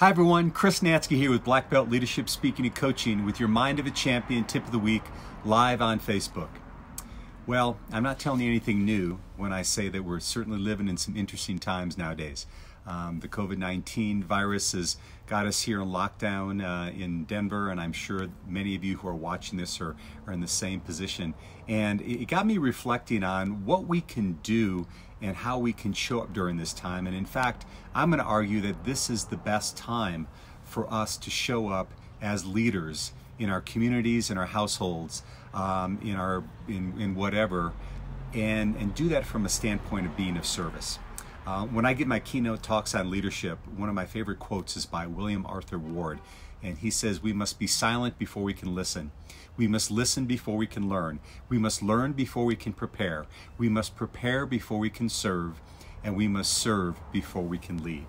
Hi everyone, Chris Natzke here with Black Belt Leadership Speaking and Coaching with your Mind of a Champion Tip of the Week live on Facebook. Well, I'm not telling you anything new when I say that we're certainly living in some interesting times nowadays. The COVID-19 virus has got us here in lockdown in Denver, and I'm sure many of you who are watching this are in the same position. And it got me reflecting on what we can do and how we can show up during this time. And in fact, I'm going to argue that this is the best time for us to show up as leaders in our communities, in our households, in whatever, and do that from a standpoint of being of service. When I give my keynote talks on leadership, one of my favorite quotes is by William Arthur Ward, and he says, "We must be silent before we can listen. We must listen before we can learn. We must learn before we can prepare. We must prepare before we can serve, and we must serve before we can lead."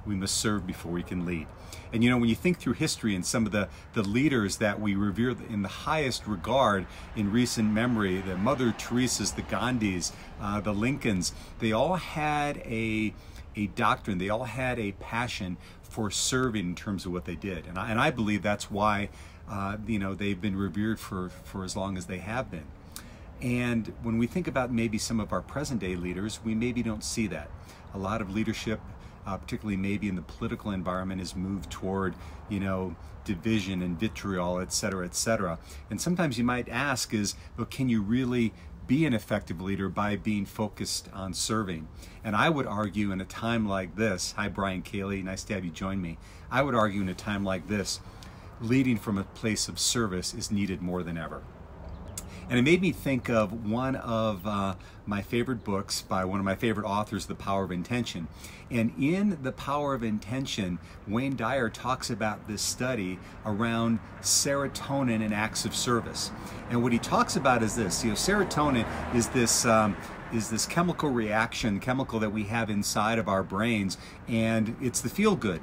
We must serve before we can lead. And you know, when you think through history and some of the leaders that we revere in the highest regard in recent memory, the Mother Teresa's, the Gandhis, the Lincolns, they all had a doctrine, they all had a passion for serving in terms of what they did. And I believe that's why they've been revered for as long as they have been. And when we think about maybe some of our present day leaders, we maybe don't see that. A lot of leadership, particularly maybe in the political environment, is moved toward, division and vitriol, et cetera, et cetera. And sometimes you might ask well, can you really be an effective leader by being focused on serving? And I would argue in a time like this, hi Brian Cayley, nice to have you join me. I would argue in a time like this, leading from a place of service is needed more than ever. And it made me think of one of my favorite books by one of my favorite authors, The Power of Intention. And in The Power of Intention, Wayne Dyer talks about this study around serotonin and acts of service. And what he talks about is this: serotonin is this chemical chemical that we have inside of our brains, and it's the feel-good.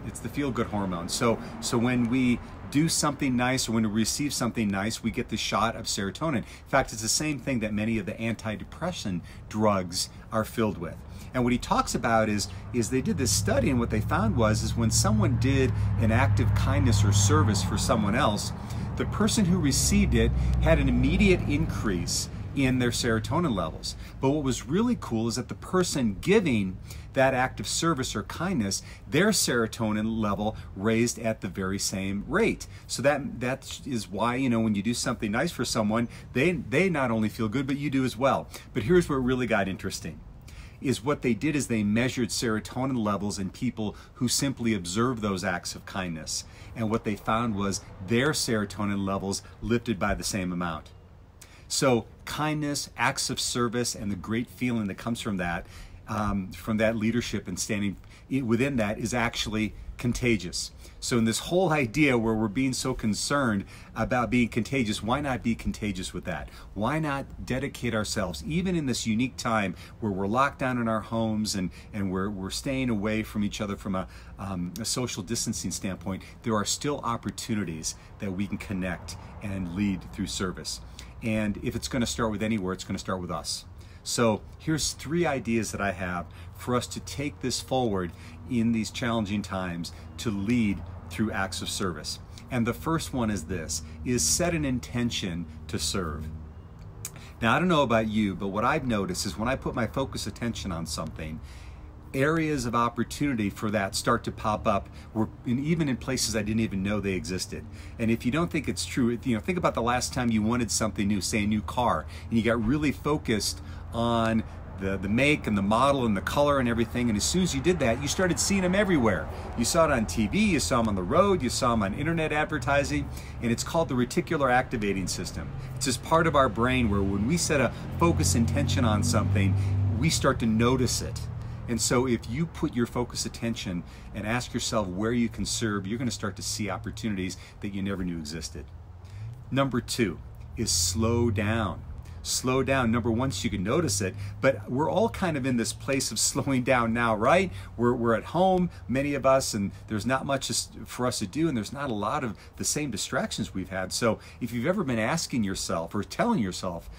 It's the feel-good hormone. So when we do something nice or when we receive something nice, we get the shot of serotonin. In fact, it's the same thing that many of the antidepressant drugs are filled with. And what he talks about is they did this study, and what they found was when someone did an act of kindness or service for someone else, the person who received it had an immediate increase in their serotonin levels. But what was really cool is that the person giving that act of service or kindness, their serotonin level raised at the very same rate. So that is why, when you do something nice for someone, they not only feel good, but you do as well. But here's where it really got interesting. Is what they did is they measured serotonin levels in people who simply observed those acts of kindness. And what they found was their serotonin levels lifted by the same amount. So kindness, acts of service, and the great feeling that comes from that leadership and standing within that is actually contagious. So in this whole idea where we're being so concerned about being contagious, why not be contagious with that? Why not dedicate ourselves, even in this unique time where we're locked down in our homes and we're staying away from each other from a social distancing standpoint, there are still opportunities that we can connect and lead through service. And if it's going to start with anywhere, it's going to start with us. So here's 3 ideas that I have for us to take this forward in these challenging times to lead through acts of service. And the first one is this, is set an intention to serve. Now, I don't know about you, but what I've noticed is when I put my focus attention on something, areas of opportunity for that start to pop up, even in places I didn't even know they existed. And if you don't think it's true, think about the last time you wanted something new, say a new car, and you got really focused on the make and the model and the color and everything, and as soon as you did that, you started seeing them everywhere. You saw it on TV, you saw them on the road, you saw them on internet advertising, and it's called the reticular activating system. It's just part of our brain where when we set a focus intention on something, we start to notice it. And so if you put your focus attention and ask yourself where you can serve, you're going to start to see opportunities that you never knew existed. Number 2 is slow down. slow down, number one, so you can notice it, but we're all kind of in this place of slowing down now, right? We're at home, many of us, and there's not much for us to do, and there's not a lot of the same distractions we've had. So if you've ever been asking yourself or telling yourself,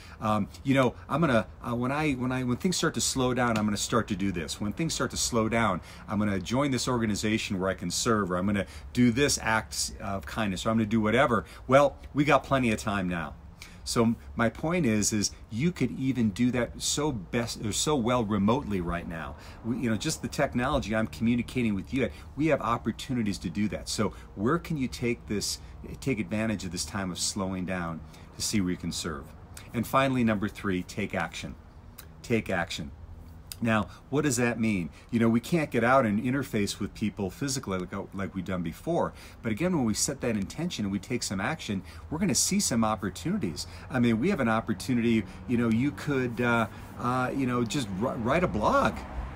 you know, I'm gonna when things start to slow down, I'm gonna start to do this. When things start to slow down, I'm gonna join this organization where I can serve, or I'm gonna do this act of kindness, or I'm gonna do whatever. Well, we got plenty of time now. So my point is you could even do that so well remotely right now. You know, just the technology I'm communicating with you, we have opportunities to do that. So where can you take advantage of this time of slowing down to see where you can serve? And finally, number three, take action. Take action. Now, what does that mean? You know, we can't get out and interface with people physically like we've done before. But again, when we set that intention and we take some action, we're going to see some opportunities. I mean, we have an opportunity, you know, you could, you know, just write a blog.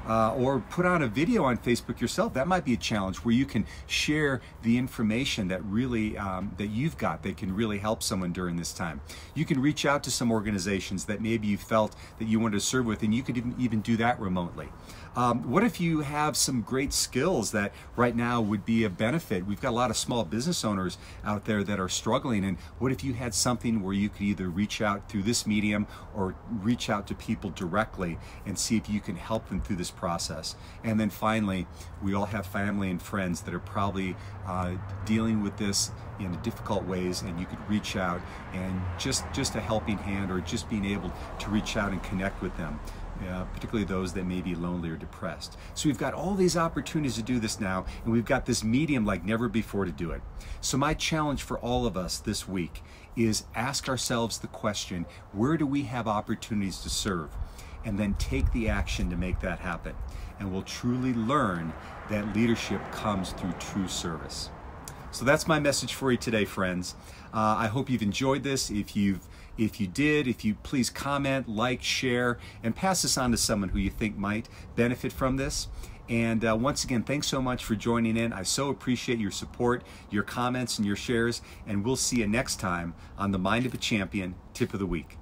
Or put on a video on Facebook yourself. That might be a challenge where you can share the information that really that you've got that can really help someone during this time. You can reach out to some organizations that maybe you felt that you wanted to serve with, and you could even do that remotely. What if you have some great skills that right now would be a benefit? We've got a lot of small business owners out there that are struggling, and what if you had something where you could either reach out through this medium or reach out to people directly and see if you can help them through this process? And then finally, we all have family and friends that are probably dealing with this in difficult ways, and you could reach out and just a helping hand, or just being able to reach out and connect with them. Particularly those that may be lonely or depressed. So we've got all these opportunities to do this now, and we've got this medium like never before to do it. So my challenge for all of us this week is ask ourselves the question, where do we have opportunities to serve? And then take the action to make that happen. And we'll truly learn that leadership comes through true service. So that's my message for you today, friends. I hope you've enjoyed this. If you please comment, like, share, and pass this on to someone who you think might benefit from this. And once again, thanks so much for joining in. I so appreciate your support, your comments, and your shares. And we'll see you next time on the Mind of a Champion Tip of the Week.